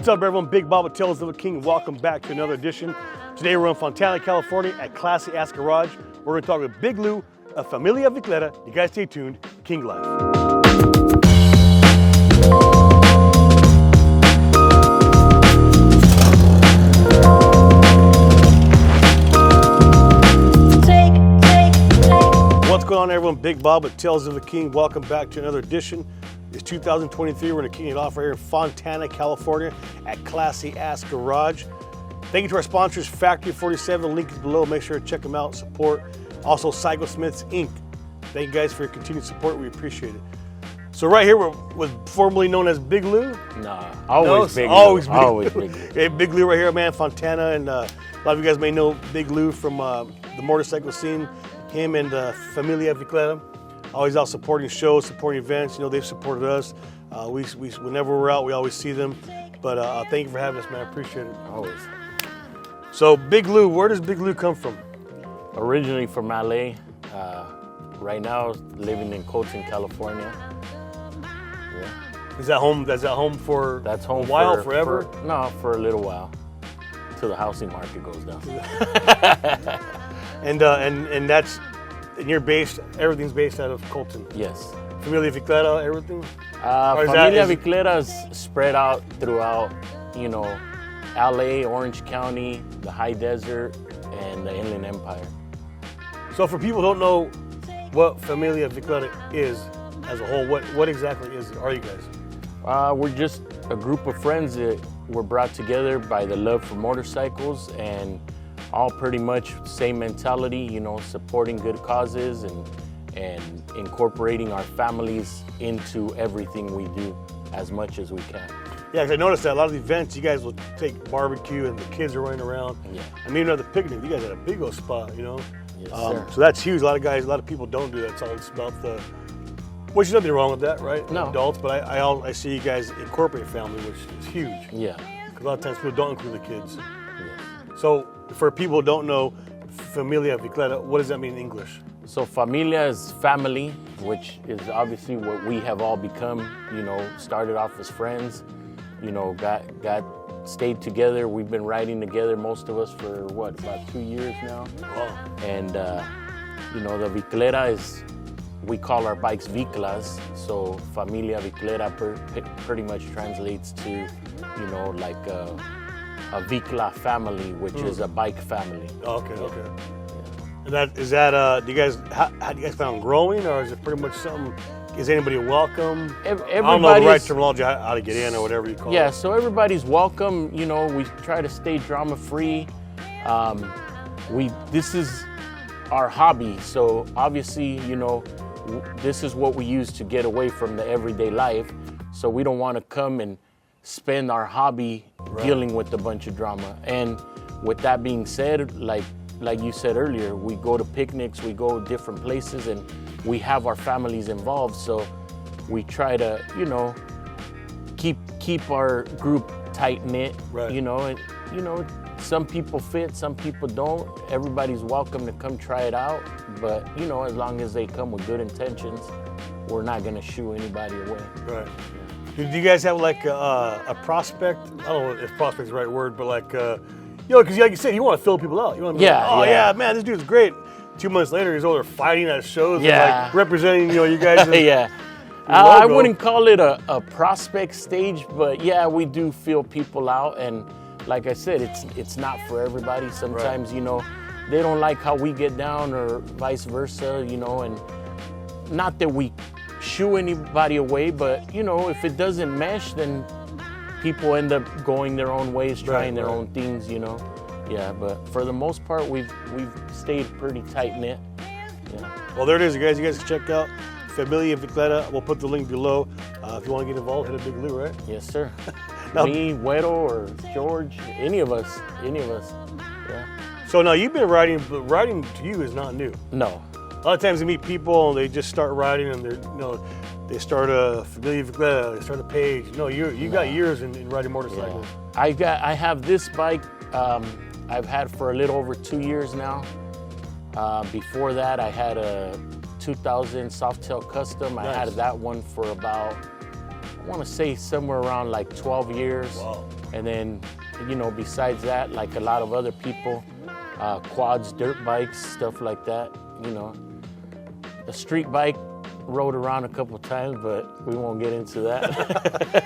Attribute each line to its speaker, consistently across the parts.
Speaker 1: What's up, everyone? Big Bob with Tales of a King. Welcome back to another edition. Today we're in Fontana, California at Classy Ass Garage. We're going to talk with Big Lou of Familia Viclera. You guys stay tuned. King Life. What's going on, everyone? Big Bob with Tales of the King. Welcome back to another edition. It's 2023. We're going to kick it off right here in Fontana, California at Classy Ass Garage. Thank you to our sponsors, Factory 47. The link is below. Make sure to check them out, support. Also, Psycho Smiths Inc. Thank you guys for your continued support. We appreciate it. So right here, we're formerly known as Big Lou.
Speaker 2: Nah, always Big Lou.
Speaker 1: Always Big Lou. Hey, Big Lou right here, man, Fontana. And a lot of you guys may know Big Lou from the motorcycle scene. Him and Familia Viclera. Always out supporting shows, supporting events. You know, they've supported us. Whenever we're out, we always see them. But thank you for having us, man. I appreciate it.
Speaker 2: Always.
Speaker 1: So, Big Lou, where does Big Lou come from?
Speaker 2: Originally from LA. Right now, living in Colton, California. Yeah.
Speaker 1: Is that home? That's home for
Speaker 2: That's home
Speaker 1: a while, forever?
Speaker 2: For a little while, till the housing market goes down.
Speaker 1: And that's, and you're based. Everything's based out of Colton.
Speaker 2: Yes.
Speaker 1: Familia Viclera, everything.
Speaker 2: Familia Viclera is spread out throughout, you know, LA, Orange County, the High Desert, and the Inland Empire.
Speaker 1: So for people who don't know what Familia Viclera is as a whole, what exactly are you guys?
Speaker 2: We're just a group of friends that were brought together by the love for motorcycles, and all pretty much same mentality, you know, supporting good causes and incorporating our families into everything we do as much as we can.
Speaker 1: Yeah, because I noticed that a lot of the events, you guys will take barbecue and the kids are running around.
Speaker 2: Yeah.
Speaker 1: I mean, at the picnic, you guys had a big old spot, you know?
Speaker 2: Yes, sir.
Speaker 1: So that's huge. A lot of people don't do that. It's all about the, which is nothing wrong with that, right?
Speaker 2: No.
Speaker 1: Adults, but I see you guys incorporate family, which is huge.
Speaker 2: Yeah.
Speaker 1: Because a lot of times people don't include the kids.
Speaker 2: Yes.
Speaker 1: So for people who don't know, Familia Viclera, what does that mean in English?
Speaker 2: So familia is family, which is obviously what we have all become. You know, started off as friends. You know, stayed together. We've been riding together, most of us, for what, about 2 years now.
Speaker 1: Wow.
Speaker 2: And you know, the Viclera is, we call our bikes Viclas. So Familia Viclera pretty much translates to, you know, like a Vicla family, which is a bike family.
Speaker 1: Okay, okay. And do you guys, how do you guys plan on growing, or is it pretty much something, is anybody welcome? I don't know the right terminology, how to get in or whatever you call it.
Speaker 2: Yeah, so everybody's welcome. You know, we try to stay drama-free. This is our hobby, so obviously, you know, this is what we use to get away from the everyday life. So we don't want to come and spend our hobby dealing with a bunch of drama. And with that being said, like you said earlier, we go to picnics, we go different places, and we have our families involved. So we try to, you know, keep our group tight knit.
Speaker 1: Right.
Speaker 2: You know, and you know, some people fit, some people don't. Everybody's welcome to come try it out, but you know, as long as they come with good intentions, we're not gonna shoo anybody away.
Speaker 1: Right. Do you guys have like a prospect? I don't know if prospect's the right word, but like, you know, because like you said, you want to fill people out. You want to be like, oh yeah, man, this dude's great. 2 months later, he's over there fighting at shows and like representing, you know, you guys.
Speaker 2: Yeah. I wouldn't call it a prospect stage, but yeah, we do feel people out, and like I said, it's not for everybody. Sometimes, you know, they don't like how we get down, or vice versa, you know, and not that we shoo anybody away, but you know, if it doesn't mesh, then people end up going their own ways, trying their own things, you know. Yeah, but for the most part, we've stayed pretty tight knit. Yeah.
Speaker 1: Well, there it is, you guys. You guys can check out Familia Viclera. We'll put the link below. If you want to get involved, hit a Big Lou, right?
Speaker 2: Yes, sir. Me, Güero, or George, any of us. Yeah.
Speaker 1: So now you've been riding, but riding to you is not new.
Speaker 2: No.
Speaker 1: A lot of times you meet people and they just start riding, and they're, you know, they start a Familia Viclera, they start a page. No, you got years in riding motorcycles.
Speaker 2: Yeah. I have this bike I've had for a little over 2 years now. Before that, I had a 2000 Softail Custom. Nice. I had that one for about, I want to say somewhere around like 12 years.
Speaker 1: Wow.
Speaker 2: And then, besides that, like a lot of other people, quads, dirt bikes, stuff like that, A street bike, rode around a couple times, but we won't get into that.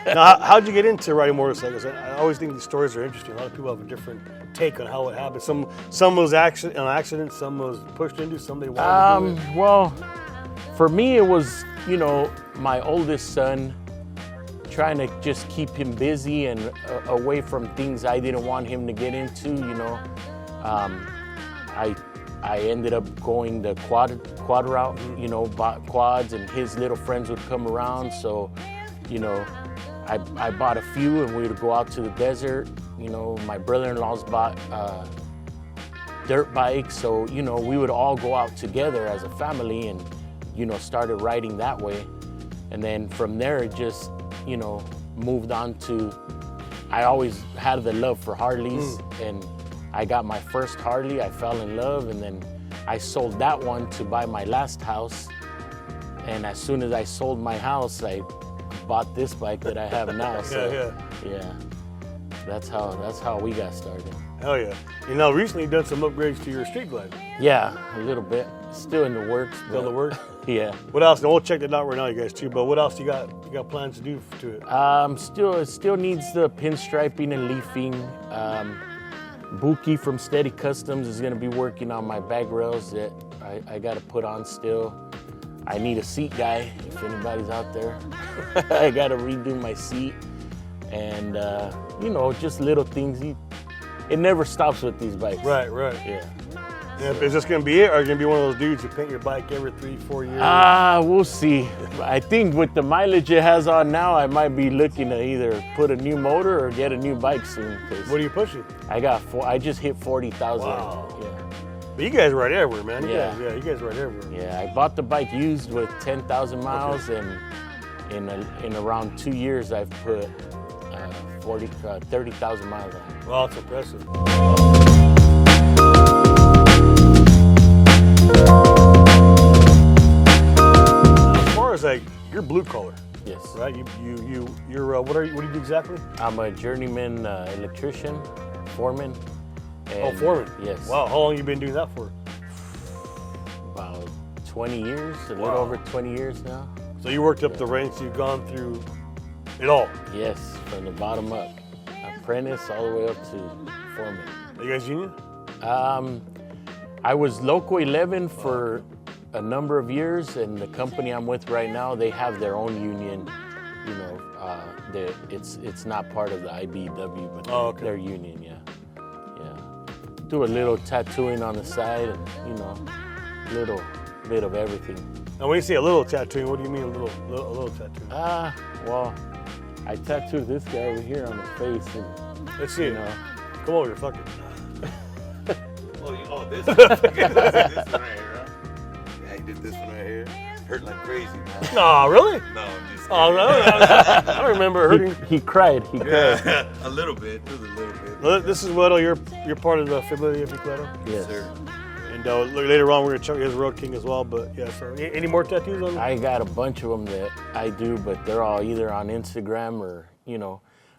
Speaker 1: Now, how'd you get into riding motorcycles? I always think these stories are interesting. A lot of people have a different take on how it happened. Some was an accident, some was pushed into, some they wanted to do it.
Speaker 2: Well, for me, it was, my oldest son, trying to just keep him busy and away from things I didn't want him to get into, I ended up going the quad route, bought quads, and his little friends would come around. So, I bought a few, and we would go out to the desert. My brother-in-law's bought dirt bikes. So, we would all go out together as a family and, started riding that way. And then from there, it just, moved on to, I always had the love for Harleys, and I got my first Harley, I fell in love, and then I sold that one to buy my last house. And as soon as I sold my house, I bought this bike that I have now. So yeah, that's how we got started.
Speaker 1: Hell yeah. Recently you've done some upgrades to your Street Glide.
Speaker 2: Yeah, a little bit. Still in the works.
Speaker 1: Still in the works?
Speaker 2: Yeah.
Speaker 1: What else? Now, we'll check that out right now, you guys, too. But what else you got plans to do to it?
Speaker 2: It still needs the pinstriping and leafing. Buki from Steady Customs is going to be working on my bag rails that I got to put on still. I need a seat guy, if anybody's out there. I got to redo my seat. And, just little things. It never stops with these bikes.
Speaker 1: Right.
Speaker 2: Yeah.
Speaker 1: Yeah, is this going to be it, or are you going to be one of those dudes who paint your bike every 3-4 years?
Speaker 2: We'll see. I think with the mileage it has on now, I might be looking to either put a new motor or get a new bike soon.
Speaker 1: What are you pushing?
Speaker 2: I just hit 40,000.
Speaker 1: Wow.
Speaker 2: Yeah.
Speaker 1: But you guys ride everywhere, man. You
Speaker 2: Yeah.
Speaker 1: guys ride everywhere.
Speaker 2: Yeah, I bought the bike used with 10,000 miles, and in around 2 years, I've put 30,000 miles on it.
Speaker 1: Wow, that's impressive. As far as you're blue collar.
Speaker 2: Yes.
Speaker 1: Right? You're what do you do exactly?
Speaker 2: I'm a journeyman electrician, foreman.
Speaker 1: Foreman.
Speaker 2: Yes.
Speaker 1: Wow, how long you been doing that for?
Speaker 2: About 20 years, a
Speaker 1: Wow.
Speaker 2: little over 20 years now.
Speaker 1: So you worked up the ranks, you've gone through it all.
Speaker 2: Yes, from the bottom up. Apprentice all the way up to foreman.
Speaker 1: Are you guys union?
Speaker 2: I was Loco 11 for a number of years, and the company I'm with right now, they have their own union. It's not part of the IBW, but their union, yeah. Do a little tattooing on the side, and little bit of everything.
Speaker 1: Now, when you say a little tattooing, what do you mean a little tattooing?
Speaker 2: Well, I tattooed this guy over here on his face, and
Speaker 1: let's see it. Come over here, fuck it.
Speaker 3: This one right here, huh? Yeah, he did this one right here. Hurt like crazy, man.
Speaker 1: No, really?
Speaker 3: No, I'm just kidding.
Speaker 1: Oh, no. I don't remember hurting.
Speaker 2: He cried.
Speaker 3: Yeah, a little bit. Just a little bit.
Speaker 1: This is Weddle. You're part of the Familia Viclera.
Speaker 2: Yes.
Speaker 3: Sir.
Speaker 1: And later on, we're going to check his Road King as well. But yeah, so any more tattoos on?
Speaker 2: I got a bunch of them that I do, but they're all either on Instagram or,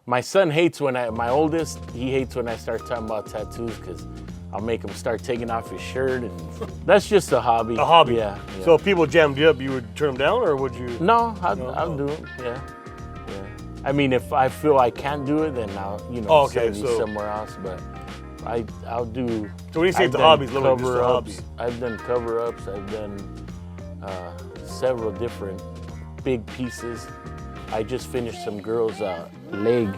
Speaker 2: My son hates my oldest, he hates when I start talking about tattoos because I'll make him start taking off his shirt, and that's just a hobby.
Speaker 1: A hobby?
Speaker 2: Yeah.
Speaker 1: So if people jammed you up, you would turn them down, or would you?
Speaker 2: No, I'll do it, yeah. I mean, if I feel I can't do it, then I'll, send you somewhere else, but I'll do.
Speaker 1: So when you say the hobbies, literally just the hobby.
Speaker 2: I've done cover-ups, I've done several different big pieces. I just finished some girl's leg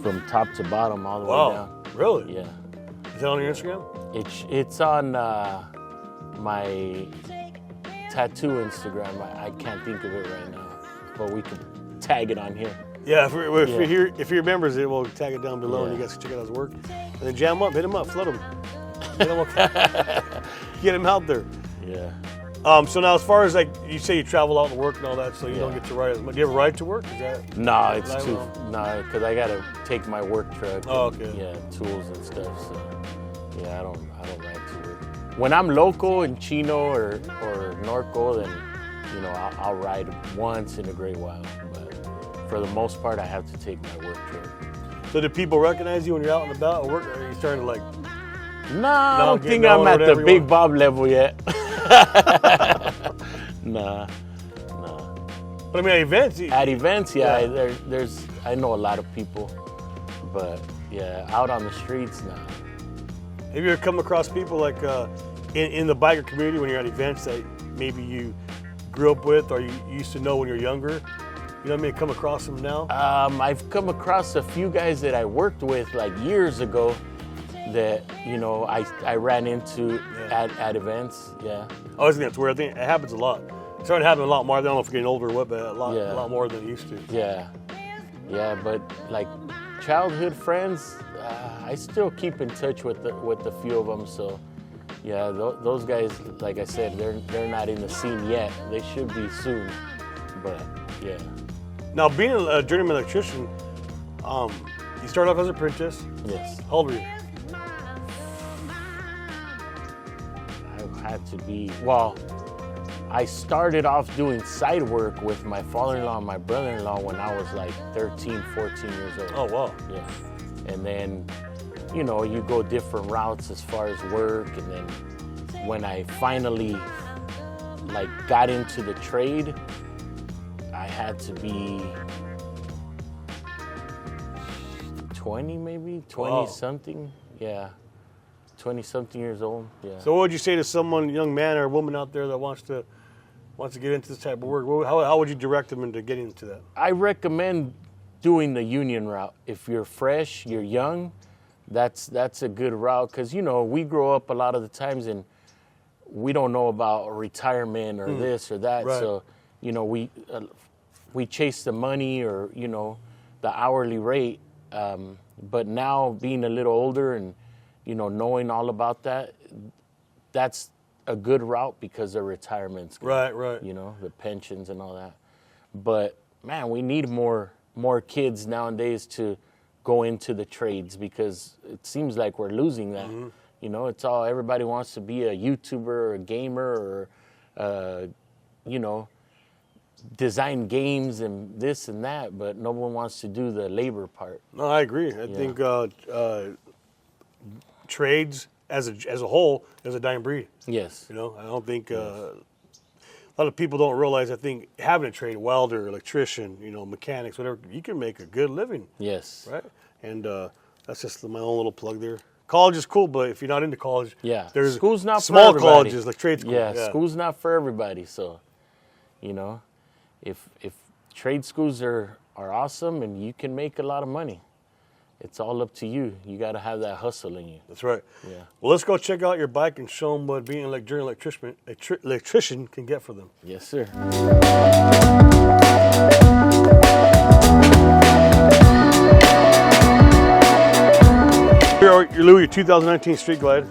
Speaker 2: from top to bottom all the way down.
Speaker 1: Really?
Speaker 2: Yeah.
Speaker 1: Is that on your Instagram?
Speaker 2: It's on my tattoo Instagram. I can't think of it right now, but we can tag it on here.
Speaker 1: Yeah, if he remembers it, we'll tag it down below, and you guys can check out his work. And then jam him up, hit him up, flood him. Get him out there.
Speaker 2: Yeah.
Speaker 1: So now, as far as you say, you travel out to work and all that, so you don't get to ride as much. Do you ever ride to work? Is that?
Speaker 2: No, it's too. No, because I gotta take my work truck.
Speaker 1: Oh, okay.
Speaker 2: Yeah, tools and stuff. So yeah, I don't ride to work. When I'm local in Chino or Norco, then I'll ride once in a great while. But for the most part, I have to take my work truck.
Speaker 1: So do people recognize you when you're out and about at work? Or are you starting to like?
Speaker 2: Nah, I don't think I'm at the Big Bob level yet. Nah.
Speaker 1: But I mean, at events.
Speaker 2: At events, yeah. I know a lot of people, but yeah, out on the streets, nah.
Speaker 1: Have you ever come across people like in the biker community when you're at events that maybe you grew up with or you used to know when you're younger? You know what I mean? Come across them now?
Speaker 2: I've come across a few guys that I worked with like years ago that, you know, I ran into at events, yeah.
Speaker 1: I always think that's weird. I think it happens a lot. It's starting to happen a lot more. I don't know if you're getting older or what, but a lot more than it used to.
Speaker 2: Yeah, but like childhood friends, I still keep in touch with a few of them, so yeah, those guys, like I said, they're not in the scene yet. They should be soon, but yeah.
Speaker 1: Now, being a journeyman electrician, you started off as an apprentice.
Speaker 2: Yes.
Speaker 1: How old were you?
Speaker 2: I had to be, well, I started off doing side work with my father-in-law and my brother-in-law when I was like 13, 14 years old.
Speaker 1: Oh, wow.
Speaker 2: Yeah. And then, you know, you go different routes as far as work. And then when I finally like got into the trade, I had to be 20 maybe, 20 something. Yeah. 20 something years old. Yeah.
Speaker 1: So what would you say to someone, young man or woman out there that wants to get into this type of work? How would you direct them into getting into that?
Speaker 2: I recommend doing the union route. If you're fresh, you're young, that's a good route, because, you know, we grow up a lot of the times and we don't know about retirement or this or that.
Speaker 1: Right.
Speaker 2: So, you know, we chase the money or, you know, the hourly rate. But now being a little older and, you know, knowing all about that, that's a good route because of retirement's good.
Speaker 1: Right.
Speaker 2: You know, the pensions and all that. But man, we need more kids nowadays to go into the trades, because it seems like we're losing that. Mm-hmm. You know, it's all, everybody wants to be a YouTuber or a gamer or, you know, design games and this and that, but no one wants to do the labor part.
Speaker 1: No, I agree. I think trades as a whole is a dying breed.
Speaker 2: Yes.
Speaker 1: You know, I don't think a lot of people don't realize. I think having a trade, welder, electrician, you know, mechanics, whatever, you can make a good living.
Speaker 2: Yes.
Speaker 1: Right. And that's just my own little plug there. College is cool, but if you're not into college, there's
Speaker 2: school's not
Speaker 1: small
Speaker 2: for
Speaker 1: colleges like trade school.
Speaker 2: Yeah, school's not for everybody. So, you know, if trade schools are awesome and you can make a lot of money, it's all up to you. You got to have that hustle in you.
Speaker 1: That's right.
Speaker 2: Yeah.
Speaker 1: Well, let's go check out your bike and show them what being an electrician can get for them.
Speaker 2: Yes, sir.
Speaker 1: Here, you're Louis, your 2019 Street Glide,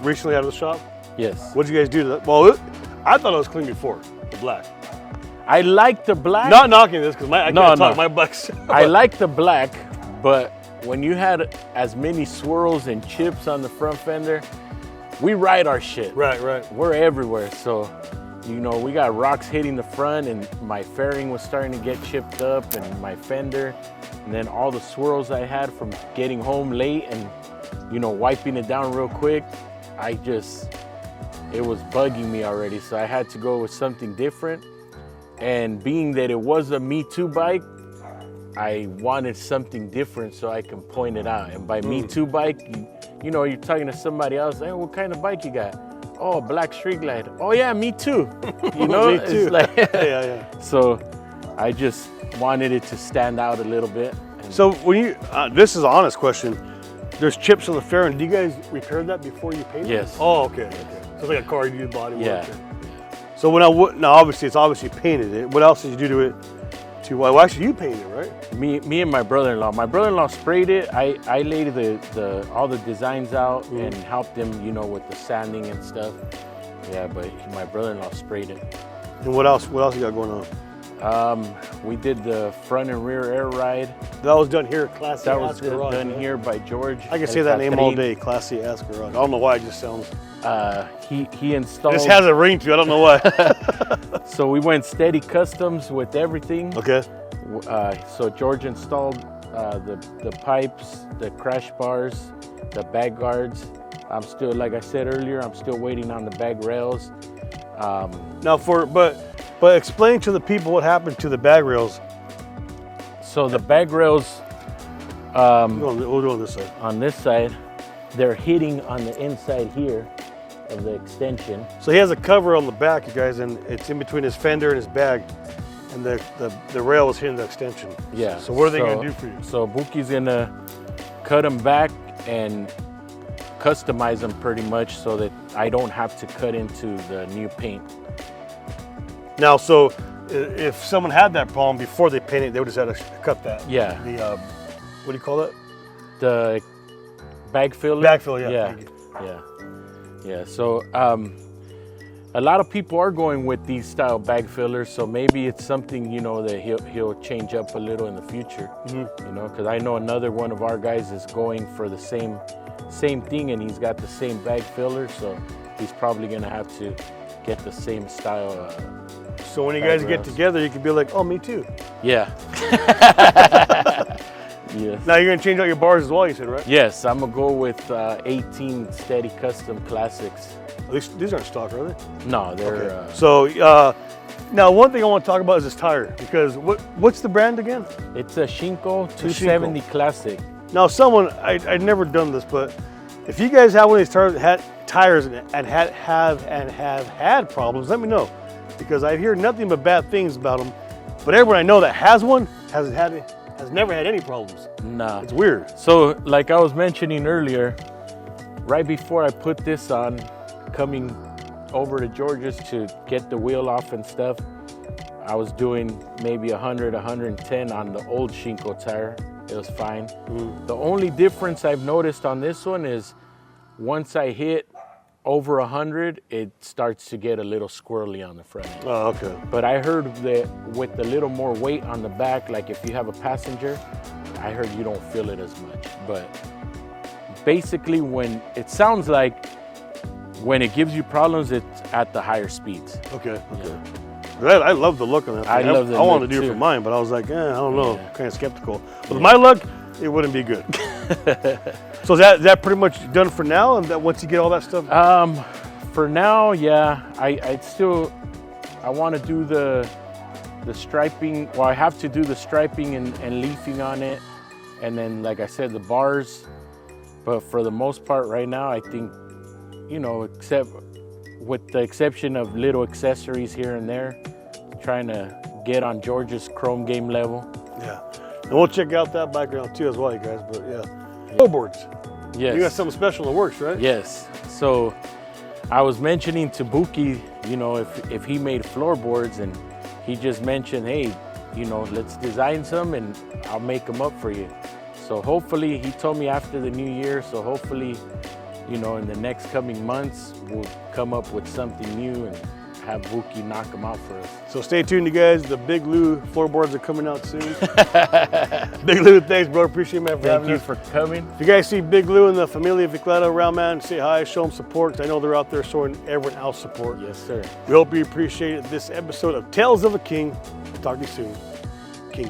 Speaker 1: recently out of the shop.
Speaker 2: Yes.
Speaker 1: What did you guys do to that? Well, I thought it was clean before, the black.
Speaker 2: I like the black.
Speaker 1: Not knocking this, because I can't talk, my bike's...
Speaker 2: I like the black, but when you had as many swirls and chips on the front fender, we ride our shit.
Speaker 1: Right.
Speaker 2: We're everywhere, so, you know, we got rocks hitting the front, and my fairing was starting to get chipped up, and my fender, and then all the swirls I had from getting home late and, you know, wiping it down real quick, it was bugging me already, so I had to go with something different. And being that it was a Me Too bike, I wanted something different so I can point it out. And by Me Too bike, you know, you're talking to somebody else, hey, what kind of bike you got? Oh, black Street Glide. Oh yeah, me too. You know,
Speaker 1: Me too.
Speaker 2: It's like
Speaker 1: yeah.
Speaker 2: So I just wanted it to stand out a little bit.
Speaker 1: So when you, this is an honest question, there's chips on the fairing. Do you guys repair that before you paint it?
Speaker 2: Yes.
Speaker 1: Oh, okay. So it's like a car, you do body work.
Speaker 2: Yeah.
Speaker 1: So when now obviously it's obviously painted it. What else did you do to it? Well, actually you painted it, right?
Speaker 2: Me and my brother-in-law. My brother-in-law sprayed it. I laid all the designs out and helped him, you know, with the sanding and stuff. Yeah, but my brother-in-law sprayed it.
Speaker 1: And what else you got going on?
Speaker 2: We did the front and rear air ride.
Speaker 1: That was done here at Classy
Speaker 2: That was
Speaker 1: Garage,
Speaker 2: done here by George.
Speaker 1: I can say that name all day, Classy Ass Garage. I don't know why it just sounds...
Speaker 2: He installed...
Speaker 1: This has a ring to it, I don't know why.
Speaker 2: So we went steady customs with everything.
Speaker 1: Okay.
Speaker 2: So George installed the pipes, the crash bars, the bag guards. I'm still, like I said earlier, I'm still waiting on the bag rails.
Speaker 1: But explain to the people what happened to the bag rails.
Speaker 2: So the bag rails,
Speaker 1: We'll do on this side.
Speaker 2: on this side, they're hitting on the inside here of the extension.
Speaker 1: So he has a cover on the back, you guys, and it's in between his fender and his bag, and the rail was hitting the extension.
Speaker 2: Yeah.
Speaker 1: So what are they going to do for you?
Speaker 2: So Buki's gonna cut them back and customize them pretty much so that I don't have to cut into the new paint.
Speaker 1: Now, so if someone had that problem before they painted, they would just have to cut that.
Speaker 2: Yeah.
Speaker 1: The what do you call it?
Speaker 2: The bag filler.
Speaker 1: Bag fill, yeah.
Speaker 2: Yeah.
Speaker 1: Thank you.
Speaker 2: Yeah. So a lot of people are going with these style bag fillers, so maybe it's something, you know, that he'll change up a little in the future.
Speaker 1: Mm-hmm.
Speaker 2: You know, because I know another one of our guys is going for the same thing, and he's got the same bag filler, so he's probably gonna have to get the same style.
Speaker 1: So when you guys get together, you can be like, oh, me too.
Speaker 2: Yeah. Yes.
Speaker 1: Now you're gonna change out your bars as well, you said, right?
Speaker 2: Yes, I'm gonna go with 18 Steady Custom Classics.
Speaker 1: These aren't stock, are they?
Speaker 2: No, they're.
Speaker 1: Okay. So now one thing I want to talk about is this tire, because what's the brand again?
Speaker 2: It's a Shinko 270 Classic.
Speaker 1: Now I'd never done this, but if you guys have one of these tires and have had problems, let me know, because I hear nothing but bad things about them. But everyone I know that has one has never had any problems.
Speaker 2: Nah.
Speaker 1: It's weird.
Speaker 2: So, like I was mentioning earlier, right before I put this on, coming over to Georgia's to get the wheel off and stuff, I was doing maybe 100, 110 on the old Shinko tire. It was fine. The only difference I've noticed on this one is once I hit over 100, it starts to get a little squirrely on the front end.
Speaker 1: Oh, okay.
Speaker 2: But I heard that with a little more weight on the back, like if you have a passenger, I heard you don't feel it as much. But basically, when it sounds like when it gives you problems, it's at the higher speeds.
Speaker 1: Okay.
Speaker 2: Yeah.
Speaker 1: I love the look on that thing.
Speaker 2: I
Speaker 1: wanted to do it
Speaker 2: too.
Speaker 1: for mine, but I was like, I don't know,
Speaker 2: Yeah.
Speaker 1: kind of skeptical. But with my luck, it wouldn't be good. So is that pretty much done for now? And that once you get all that stuff?
Speaker 2: For now, yeah. I want to do the striping. Well, I have to do the striping and leafing on it, and then, like I said, the bars. But for the most part, right now, I think, you know, except with the exception of little accessories here and there, trying to get on George's chrome game level.
Speaker 1: Yeah. And we'll check out that background too as well, you guys. But yeah. Floorboards.
Speaker 2: Yes.
Speaker 1: You got something special in the works, right?
Speaker 2: Yes. So I was mentioning to Buki, you know, if he made floorboards, and he just mentioned, hey, you know, let's design some and I'll make them up for you. So hopefully, he told me after the new year, so hopefully, you know, in the next coming months, we'll come up with something new and have Buki knock them out for us.
Speaker 1: So stay tuned, you guys. The Big Lou floorboards are coming out soon. Big Lou, thanks, bro. Appreciate it, man, for having us.
Speaker 2: Thank you for coming.
Speaker 1: If you guys see Big Lou and the Familia Viclera around, man, say hi, show them support, 'cause I know they're out there showing everyone else support.
Speaker 2: Yes, sir.
Speaker 1: We hope you appreciated this episode of Tales of a King. Talk to you soon. King.